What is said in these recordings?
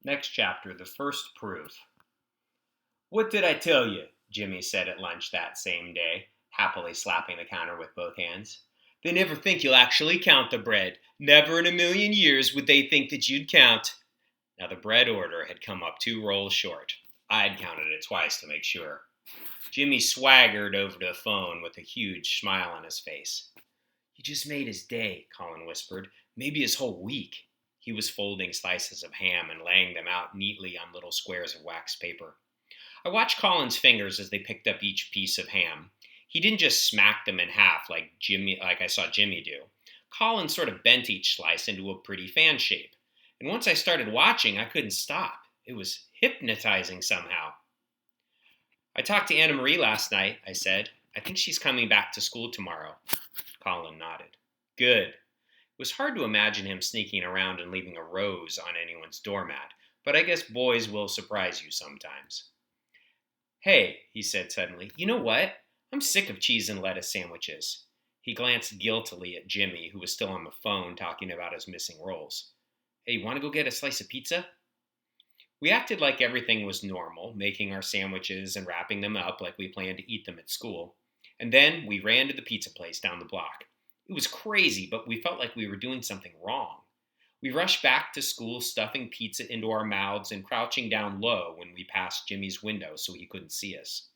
Next chapter, the first proof. What did I tell you? Jimmy said at lunch that same day, happily slapping the counter with both hands. They never think you'll actually count the bread. Never in a million years would they think that you'd count. Now, the bread order had come up 2 rolls short. I'd counted it twice to make sure. Jimmy swaggered over to the phone with a huge smile on his face. You just made his day, Colin whispered. Maybe his whole week. He was folding slices of ham and laying them out neatly on little squares of wax paper. I watched Colin's fingers as they picked up each piece of ham. He didn't just smack them in half like I saw Jimmy do. Colin sort of bent each slice into a pretty fan shape. And once I started watching, I couldn't stop. It was hypnotizing somehow. I talked to Anna Marie last night, I said. I think she's coming back to school tomorrow. Colin nodded. Good. It was hard to imagine him sneaking around and leaving a rose on anyone's doormat, but I guess boys will surprise you sometimes. Hey, he said suddenly, you know what? I'm sick of cheese and lettuce sandwiches. He glanced guiltily at Jimmy, who was still on the phone talking about his missing rolls. Hey, want to go get a slice of pizza? We acted like everything was normal, making our sandwiches and wrapping them up like we planned to eat them at school. And then we ran to the pizza place down the block. It was crazy, but we felt like we were doing something wrong. We rushed back to school, stuffing pizza into our mouths and crouching down low when we passed Jimmy's window so he couldn't see us.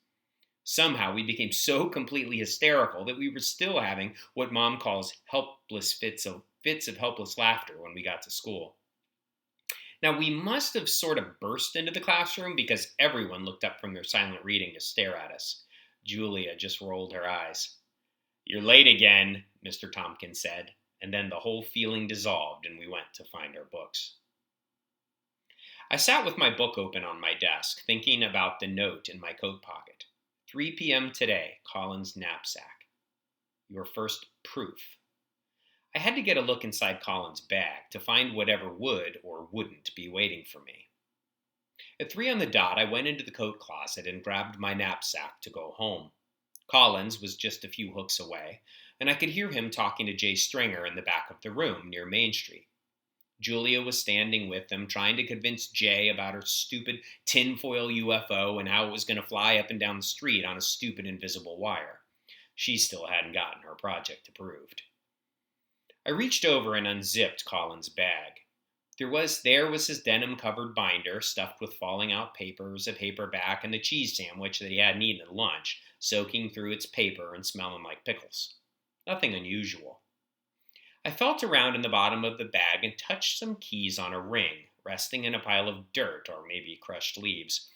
Somehow we became so completely hysterical that we were still having what Mom calls helpless fits of helpless laughter when we got to school. Now, we must have sort of burst into the classroom because everyone looked up from their silent reading to stare at us. Julia just rolled her eyes. You're late again, Mr. Tompkins said, and then the whole feeling dissolved and we went to find our books. I sat with my book open on my desk, thinking about the note in my coat pocket. 3 p.m. today, Colin's knapsack. Your first proof. I had to get a look inside Colin's bag to find whatever would or wouldn't be waiting for me. At 3 on the dot, I went into the coat closet and grabbed my knapsack to go home. Colin's was just a few hooks away, and I could hear him talking to Jay Stringer in the back of the room near Main Street. Julia was standing with them, trying to convince Jay about her stupid tinfoil UFO and how it was going to fly up and down the street on a stupid invisible wire. She still hadn't gotten her project approved. I reached over and unzipped Colin's bag. There was his denim-covered binder stuffed with falling-out papers, a paperback, and the cheese sandwich that he hadn't eaten at lunch, soaking through its paper and smelling like pickles. Nothing unusual. I felt around in the bottom of the bag and touched some keys on a ring, resting in a pile of dirt or maybe crushed leaves.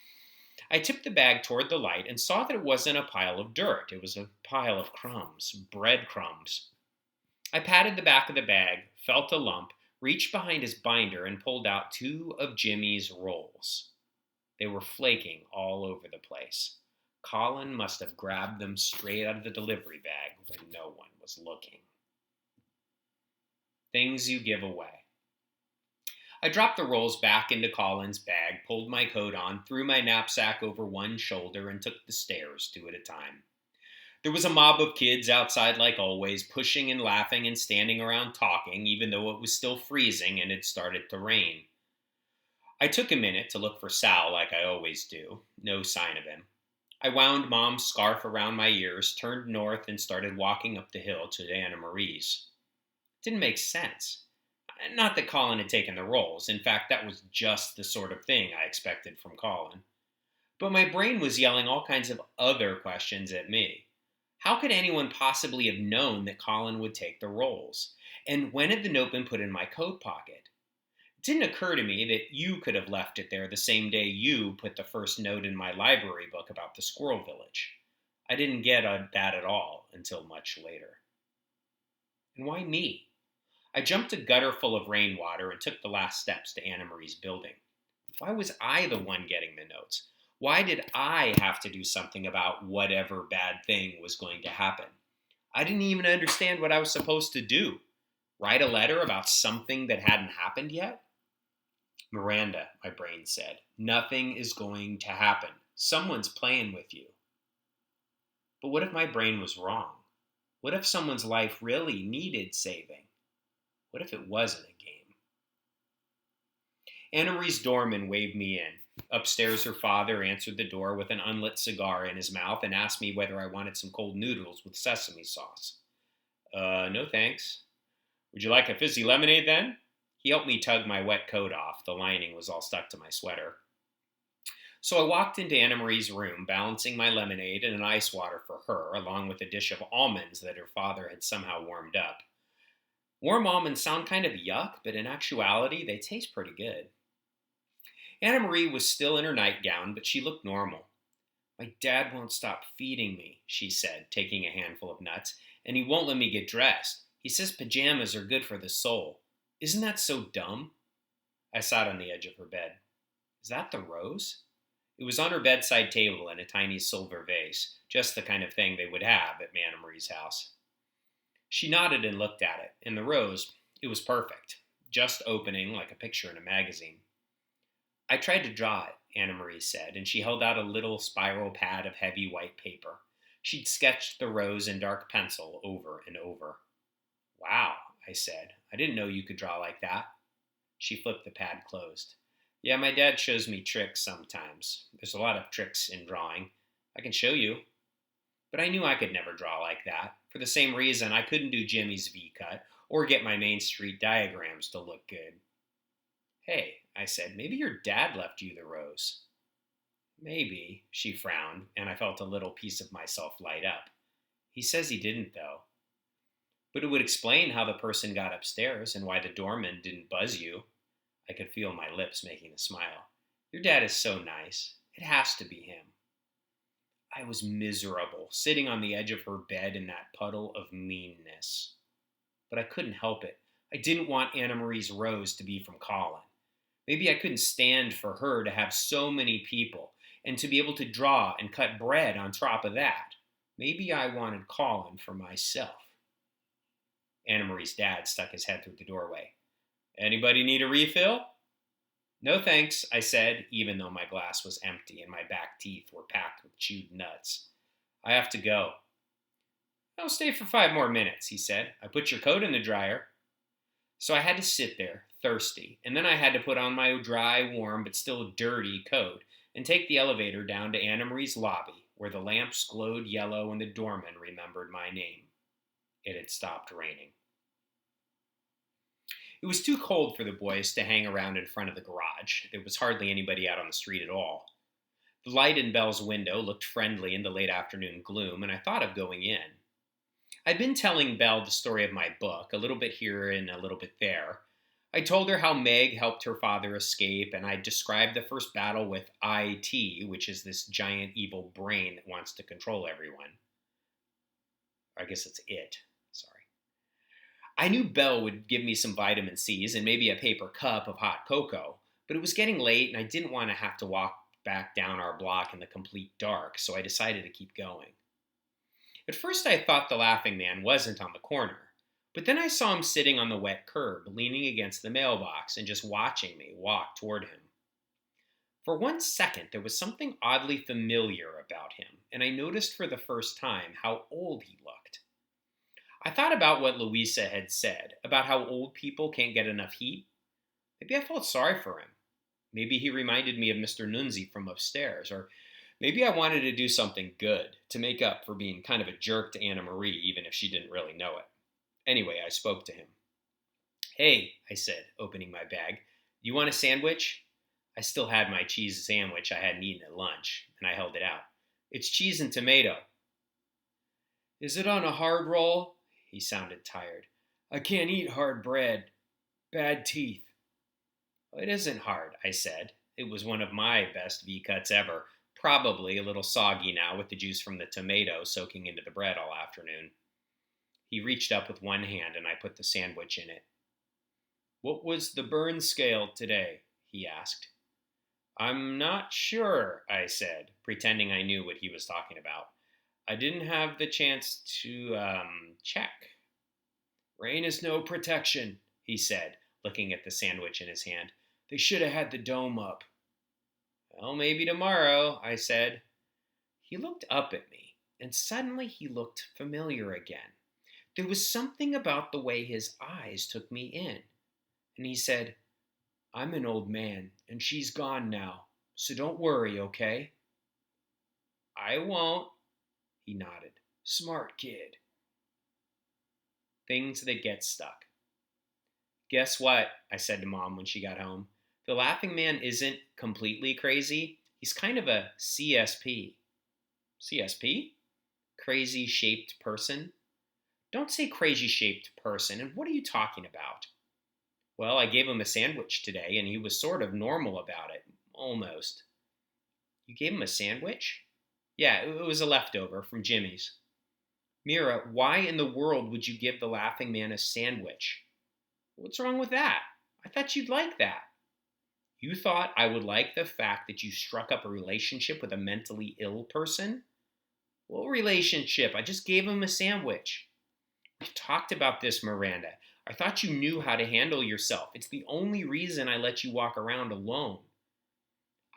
I tipped the bag toward the light and saw that it wasn't a pile of dirt. It was a pile of crumbs, breadcrumbs. I patted the back of the bag, felt a lump, reached behind his binder, and pulled out 2 of Jimmy's rolls. They were flaking all over the place. Colin must have grabbed them straight out of the delivery bag when no one was looking. Things you give away. I dropped the rolls back into Colin's bag, pulled my coat on, threw my knapsack over one shoulder, and took the stairs 2 at a time. There was a mob of kids outside like always, pushing and laughing and standing around talking, even though it was still freezing and it started to rain. I took a minute to look for Sal like I always do. No sign of him. I wound Mom's scarf around my ears, turned north, and started walking up the hill to Anna Marie's. It didn't make sense. Not that Colin had taken the rolls. In fact, that was just the sort of thing I expected from Colin. But my brain was yelling all kinds of other questions at me. How could anyone possibly have known that Colin would take the rolls? And when had the note been put in my coat pocket? It didn't occur to me that you could have left it there the same day you put the first note in my library book about the squirrel village. I didn't get that at all until much later. And why me? I jumped a gutter full of rainwater and took the last steps to Anna Marie's building. Why was I the one getting the notes? Why did I have to do something about whatever bad thing was going to happen? I didn't even understand what I was supposed to do. Write a letter about something that hadn't happened yet? Miranda, my brain said, nothing is going to happen. Someone's playing with you. But what if my brain was wrong? What if someone's life really needed saving? What if it wasn't a game? Anna Marie's doorman waved me in. Upstairs, her father answered the door with an unlit cigar in his mouth and asked me whether I wanted some cold noodles with sesame sauce. No thanks. Would you like a fizzy lemonade then? He helped me tug my wet coat off. The lining was all stuck to my sweater. So I walked into Anna Marie's room, balancing my lemonade and an ice water for her, along with a dish of almonds that her father had somehow warmed up. Warm almonds sound kind of yuck, but in actuality, they taste pretty good. Anna Marie was still in her nightgown, but she looked normal. My dad won't stop feeding me, she said, taking a handful of nuts, and he won't let me get dressed. He says pajamas are good for the soul. Isn't that so dumb? I sat on the edge of her bed. Is that the rose? It was on her bedside table in a tiny silver vase, just the kind of thing they would have at Anna Marie's house. She nodded and looked at it, and the rose, it was perfect, just opening like a picture in a magazine. I tried to draw it, Anna Marie said, and she held out a little spiral pad of heavy white paper. She'd sketched the rose in dark pencil over and over. Wow, I said. I didn't know you could draw like that. She flipped the pad closed. Yeah, my dad shows me tricks sometimes. There's a lot of tricks in drawing. I can show you. But I knew I could never draw like that. For the same reason I couldn't do Jimmy's V-cut or get my Main Street diagrams to look good. Hey, I said, maybe your dad left you the rose. Maybe, she frowned, and I felt a little piece of myself light up. He says he didn't, though. But it would explain how the person got upstairs and why the doorman didn't buzz you. I could feel my lips making a smile. Your dad is so nice. It has to be him. I was miserable, sitting on the edge of her bed in that puddle of meanness. But I couldn't help it. I didn't want Anna Marie's rose to be from Colin. Maybe I couldn't stand for her to have so many people and to be able to draw and cut bread on top of that. Maybe I wanted Colin for myself. Anna Marie's dad stuck his head through the doorway. Anybody need a refill? No thanks, I said, even though my glass was empty and my back teeth were packed with chewed nuts. I have to go. I'll stay for 5 more minutes, he said. I put your coat in the dryer. So I had to sit there, thirsty, and then I had to put on my dry, warm, but still dirty coat and take the elevator down to Anna Marie's lobby, where the lamps glowed yellow and the doorman remembered my name. It had stopped raining. It was too cold for the boys to hang around in front of the garage. There was hardly anybody out on the street at all. The light in Belle's window looked friendly in the late afternoon gloom, and I thought of going in. I'd been telling Belle the story of my book, a little bit here and a little bit there. I told her how Meg helped her father escape, and I described the first battle with IT, which is this giant evil brain that wants to control everyone. I guess it's it. Sorry. I knew Belle would give me some vitamin C's and maybe a paper cup of hot cocoa, but it was getting late and I didn't want to have to walk back down our block in the complete dark, so I decided to keep going. At first I thought the laughing man wasn't on the corner, but then I saw him sitting on the wet curb, leaning against the mailbox and just watching me walk toward him. For 1 second there was something oddly familiar about him, and I noticed for the first time how old he looked. I thought about what Louisa had said, about how old people can't get enough heat. Maybe I felt sorry for him. Maybe he reminded me of Mr. Nunzi from upstairs, or maybe I wanted to do something good to make up for being kind of a jerk to Anna Marie, even if she didn't really know it. Anyway, I spoke to him. Hey, I said, opening my bag, you want a sandwich? I still had my cheese sandwich I hadn't eaten at lunch, and I held it out. It's cheese and tomato. Is it on a hard roll? He sounded tired. I can't eat hard bread. Bad teeth. It isn't hard, I said. It was one of my best V-cuts ever, probably a little soggy now with the juice from the tomato soaking into the bread all afternoon. He reached up with one hand and I put the sandwich in it. What was the burn scale today? He asked. I'm not sure, I said, pretending I knew what he was talking about. I didn't have the chance to, check. Rain is no protection, he said, looking at the sandwich in his hand. They should have had the dome up. Well, maybe tomorrow, I said. He looked up at me, and suddenly he looked familiar again. There was something about the way his eyes took me in. And he said, I'm an old man, and she's gone now, so don't worry, okay? I won't, he nodded. Smart kid. Things that get stuck. Guess what? I said to Mom when she got home. The laughing man isn't completely crazy. He's kind of a CSP. CSP? Crazy shaped person? Don't say crazy shaped person. And what are you talking about? Well, I gave him a sandwich today, and he was sort of normal about it. Almost. You gave him a sandwich? Yeah, it was a leftover from Jimmy's. Mira, why in the world would you give the laughing man a sandwich? What's wrong with that? I thought you'd like that. You thought I would like the fact that you struck up a relationship with a mentally ill person? What relationship? I just gave him a sandwich. We've talked about this, Miranda. I thought you knew how to handle yourself. It's the only reason I let you walk around alone.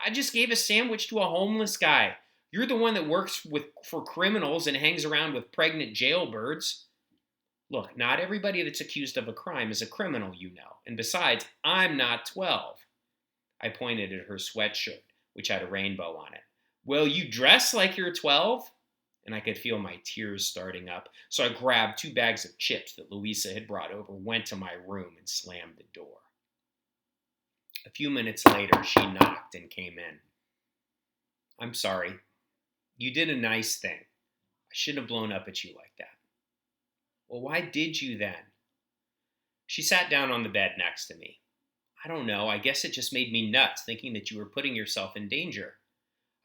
I just gave a sandwich to a homeless guy. You're the one that works for criminals and hangs around with pregnant jailbirds. Look, not everybody that's accused of a crime is a criminal, you know. And besides, I'm not 12. I pointed at her sweatshirt, which had a rainbow on it. Well, you dress like you're 12? And I could feel my tears starting up, so I grabbed 2 bags of chips that Louisa had brought over, went to my room, and slammed the door. A few minutes later, she knocked and came in. I'm sorry. You did a nice thing. I shouldn't have blown up at you like that. Well, why did you then? She sat down on the bed next to me. I don't know. I guess it just made me nuts thinking that you were putting yourself in danger.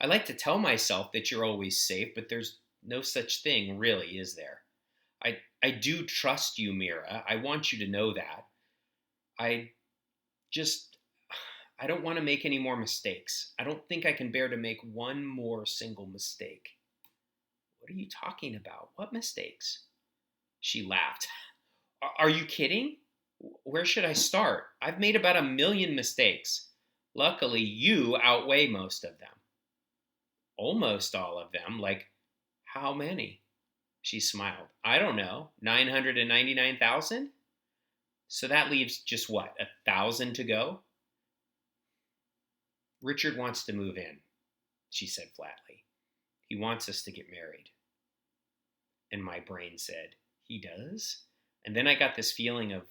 I like to tell myself that you're always safe, but there's no such thing, really, is there? I do trust you, Mira. I want you to know that. I don't want to make any more mistakes. I don't think I can bear to make one more single mistake. What are you talking about? What mistakes? She laughed. Are you kidding? Where should I start? I've made about 1,000,000 mistakes. Luckily, you outweigh most of them. Almost all of them? Like, how many? She smiled. I don't know. 999,000? So that leaves just what, 1,000 to go? Richard wants to move in, she said flatly. He wants us to get married. And my brain said, he does? And then I got this feeling of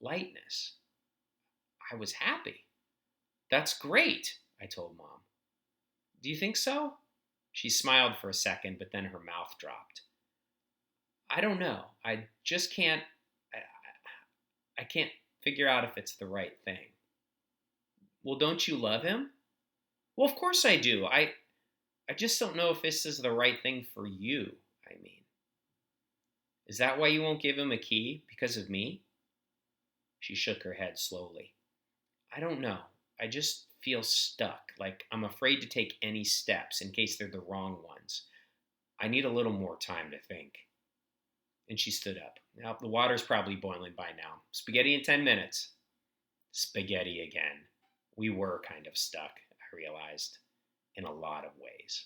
lightness. I was happy. That's great, I told Mom. Do you think so? She smiled for a second, but then her mouth dropped. I don't know. I just can't. I can't figure out if it's the right thing. Well, don't you love him? Well, of course I do. I just don't know if this is the right thing for you, I mean. Is that why you won't give him a key? Because of me? She shook her head slowly. I don't know. I just feel stuck, like I'm afraid to take any steps in case they're the wrong ones. I need a little more time to think. And she stood up. Now, the water's probably boiling by now. Spaghetti in 10 minutes. Spaghetti again. We were kind of stuck, I realized, in a lot of ways.